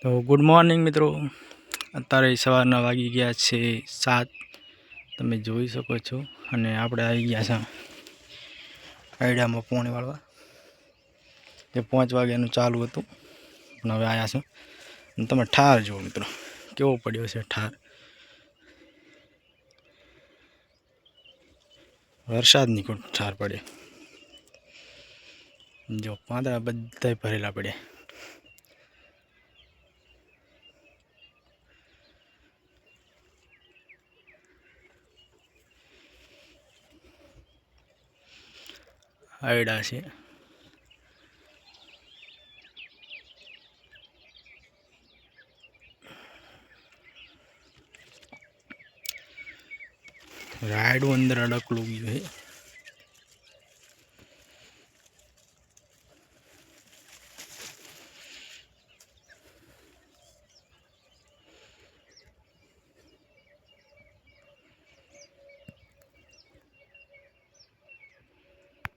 તો good morning મિત્રો, અત્યારે સવારના વાગી ગયા છે 7, તમે જોઈ શકો છો। અને આપણે આવી ગયા છે આઈડિયામાં પોણી વાળવા, જે 5 વાગ્યાનું ચાલુ હતું પણ હવે આવ્યા છે। અને તમે ઠાર જુઓ મિત્રો, કેવો પડ્યો છે ઠાર। વરસાદની કોઈ ઠાર પડે, જો પાંદડા બધા ભરેલા પડ્યા। આયડા છે, રાયડું અંદર અડકલું ગયું છે।